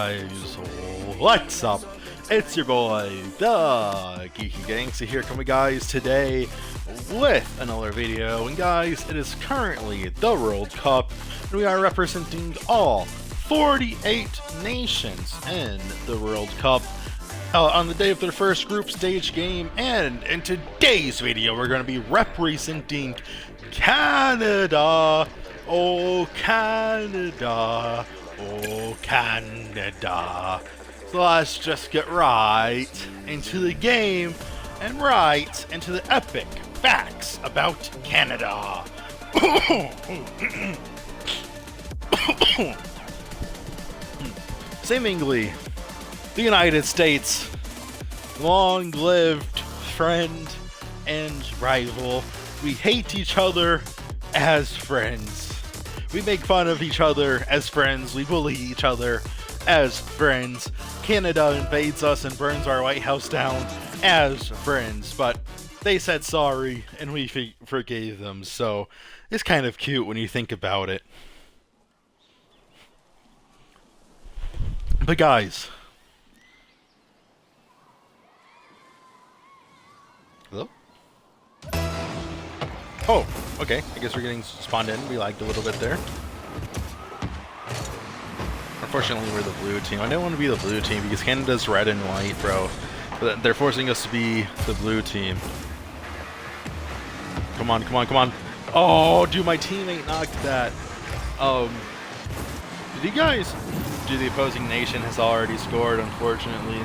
guys, what's up? It's your boy, the Geeky Gangsta here coming guys today with another video. And guys, it is currently the World Cup and we are representing all 48 nations in the World Cup on the day of their first group stage game. And in today's video we're going to be representing Canada. Oh Canada, oh Canada. So let's just get right into the game and right into the epic facts about Canada. Seemingly, the United States, long-lived friend and rival. We hate each other as friends. We make fun of each other as friends. We bully each other as friends. Canada invades us and burns our White House down as friends. But they said sorry and we forgave them. So it's kind of cute when you think about it. But guys. Hello? Oh, okay. I guess we're getting spawned in. We lagged a little bit there. Unfortunately, we're the blue team. I don't want to be the blue team because Canada's red and white, bro. But they're forcing us to be the blue team. Come on, come on, come on. Oh, dude, my teammate knocked that. Did you guys... Dude, the opposing nation has already scored, unfortunately.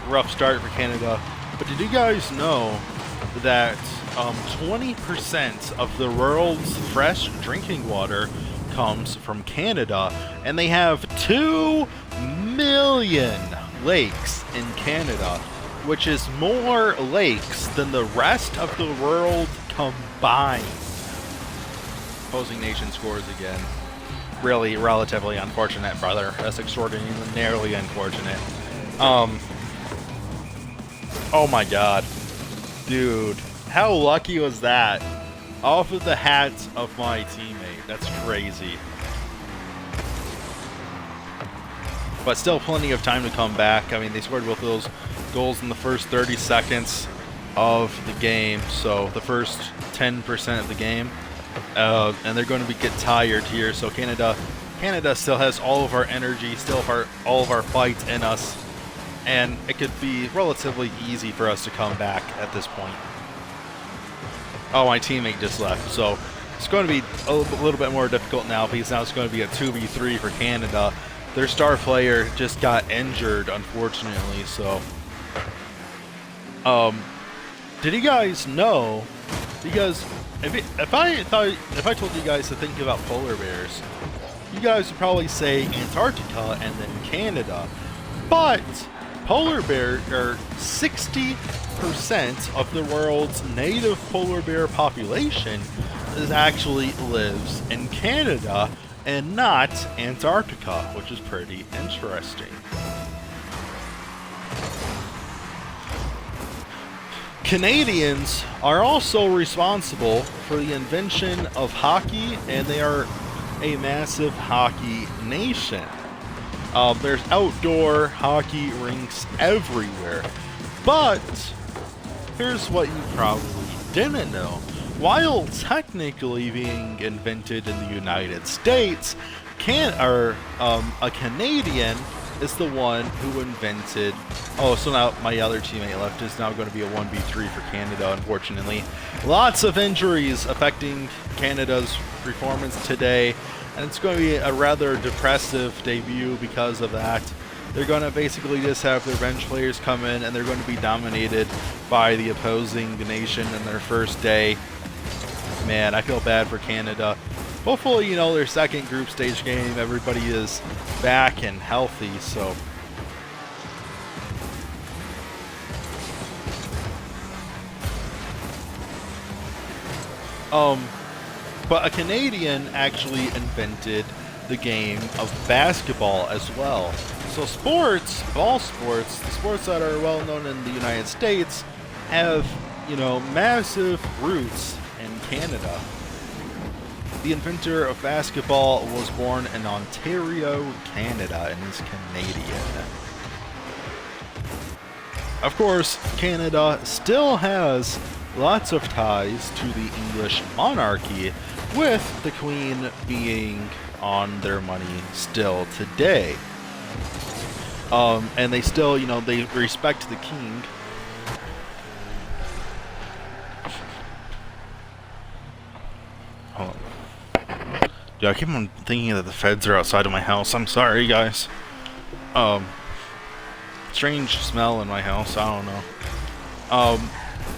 Rough start for Canada. But did you guys know that 20% of the world's fresh drinking water comes from Canada, and they have 2 million lakes in Canada, which is more lakes than the rest of the world combined. Opposing nation scores again. Really relatively unfortunate, brother. That's extraordinarily unfortunate. Oh my god. Dude, how lucky was that? Off of the hat of my teammate. That's crazy. But still plenty of time to come back. I mean, they scored both of those goals in the first 30 seconds of the game. So the first 10% of the game. And they're going to get tired here. So Canada still has all of our energy, still all of our fight in us. And it could be relatively easy for us to come back at this point. Oh, my teammate just left. So it's going to be a little bit more difficult now because now it's going to be a 2v3 for Canada. Their star player just got injured, unfortunately. So, did you guys know? Because if I told you guys to think about polar bears, you guys would probably say Antarctica and then Canada. But polar bear are 60% of the world's native polar bear population actually lives in Canada and not Antarctica, which is pretty interesting. Canadians are also responsible for the invention of hockey, and they are a massive hockey nation. There's outdoor hockey rinks everywhere. But here's what you probably didn't know. While technically being invented in the United States, a Canadian is the one who invented... Oh, so now my other teammate left. Is now going to be a 1v3 for Canada, unfortunately. Lots of injuries affecting Canada's performance today, and it's going to be a rather depressive debut because of that. They're going to basically just have their bench players come in, and they're going to be dominated by the opposing nation in their first day. Man, I feel bad for Canada. Hopefully, you know, their second group stage game, everybody is back and healthy, so... But a Canadian actually invented the game of basketball as well. So sports, all sports, the sports that are well known in the United States have, you know, massive roots in Canada. The inventor of basketball was born in Ontario, Canada, and is Canadian. Of course, Canada still has lots of ties to the English monarchy, with the Queen being on their money still today. And they still, they respect the king. Hold on. Dude, I keep on thinking that the feds are outside of my house. I'm sorry, guys. Strange smell in my house. I don't know.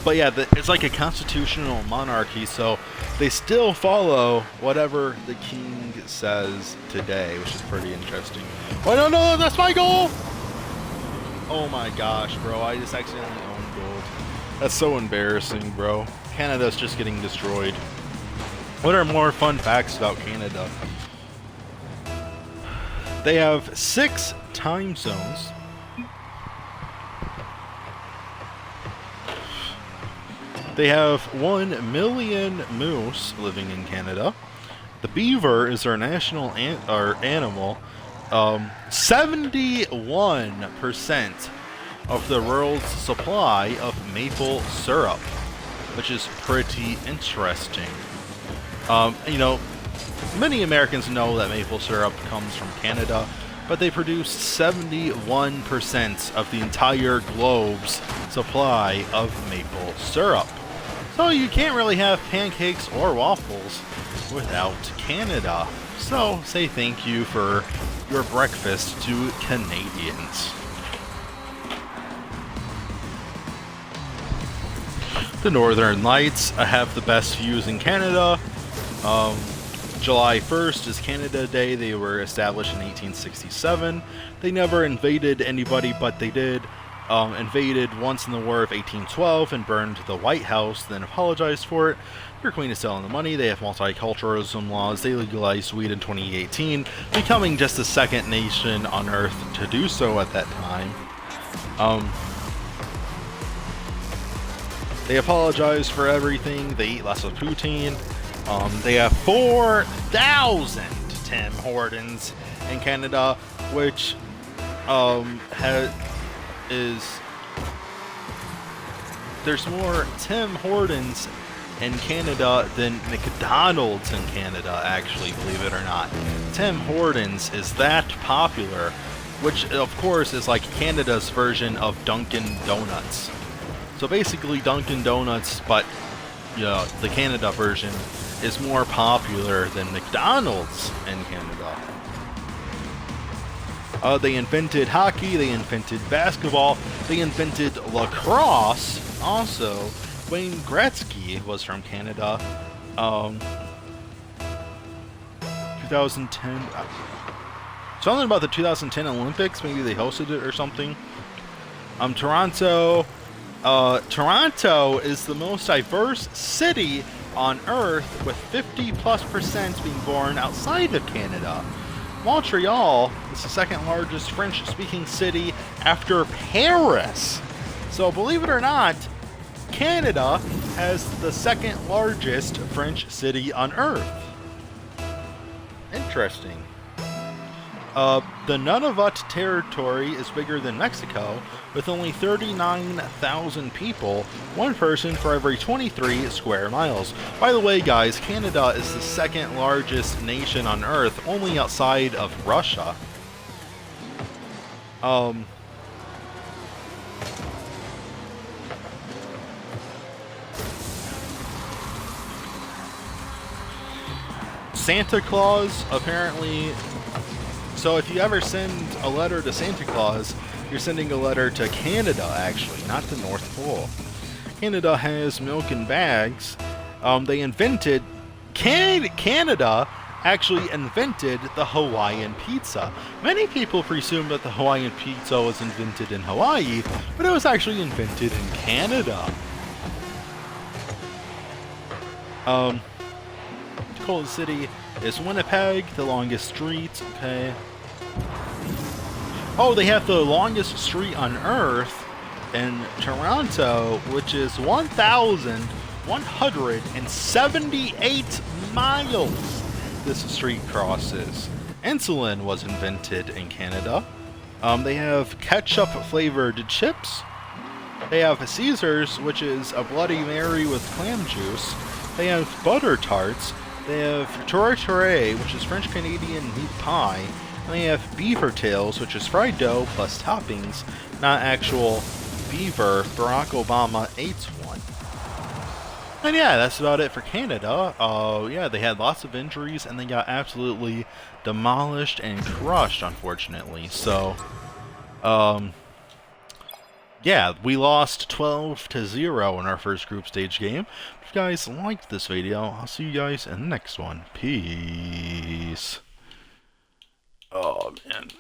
But yeah, it's like a constitutional monarchy, so they still follow whatever the king says today, which is pretty interesting. Oh, no, that's my goal! Oh my gosh, bro, I just accidentally owned gold. That's so embarrassing, bro. Canada's just getting destroyed. What are more fun facts about Canada? They have 6 time zones. They have 1 million moose living in Canada. The beaver is their national animal. 71% of the world's supply of maple syrup, which is pretty interesting. Many Americans know that maple syrup comes from Canada, but they produce 71% of the entire globe's supply of maple syrup. So you can't really have pancakes or waffles without Canada. So say thank you for your breakfast to Canadians. The Northern Lights have the best views in Canada. July 1st is Canada Day. They were established in 1867. They never invaded anybody, but they did invaded once in the War of 1812 and burned the White House, then apologized for it. Their queen is selling the money. They have multiculturalism laws. They legalized weed in 2018, becoming just the second nation on earth to do so at that time. They apologize for everything. They eat less of poutine. They have 4,000 Tim Hortons in Canada, which there's more Tim Hortons in Canada than McDonald's in Canada, actually, believe it or not. Tim Hortons is that popular, which of course is like Canada's version of Dunkin' Donuts. So basically Dunkin' Donuts, but the Canada version is more popular than McDonald's in Canada. They invented hockey, they invented basketball, they invented lacrosse. Also, Wayne Gretzky was from Canada. 2010. Something about the 2010 Olympics. Maybe they hosted it or something. Toronto. Toronto is the most diverse city on Earth, with 50+% being born outside of Canada. Montreal is the second largest French-speaking city after Paris. So believe it or not, Canada has the second largest French city on Earth. Interesting. The Nunavut territory is bigger than Mexico, with only 39,000 people, one person for every 23 square miles. By the way, guys, Canada is the second largest nation on Earth, only outside of Russia. Santa Claus, apparently. So if you ever send a letter to Santa Claus, you're sending a letter to Canada, actually, not the North Pole. Canada has milk in bags. They invented... Canada actually invented the Hawaiian pizza. Many people presume that the Hawaiian pizza was invented in Hawaii, but it was actually invented in Canada. The coldest city is Winnipeg, the longest street, okay. Oh, they have the longest street on Earth in Toronto, which is 1,178 miles. fastest street crosses. Insulin was invented in Canada. They have ketchup-flavored chips. They have Caesars, which is a Bloody Mary with clam juice. They have butter tarts. They have Touré, which is French-Canadian meat pie. And they have beaver tails, which is fried dough plus toppings, not actual beaver. Barack Obama ate one. And yeah, that's about it for Canada. Yeah, they had lots of injuries, and they got absolutely demolished and crushed, unfortunately. So, yeah, we lost 12-0 in our first group stage game. If you guys liked this video, I'll see you guys in the next one. Peace. Oh, man.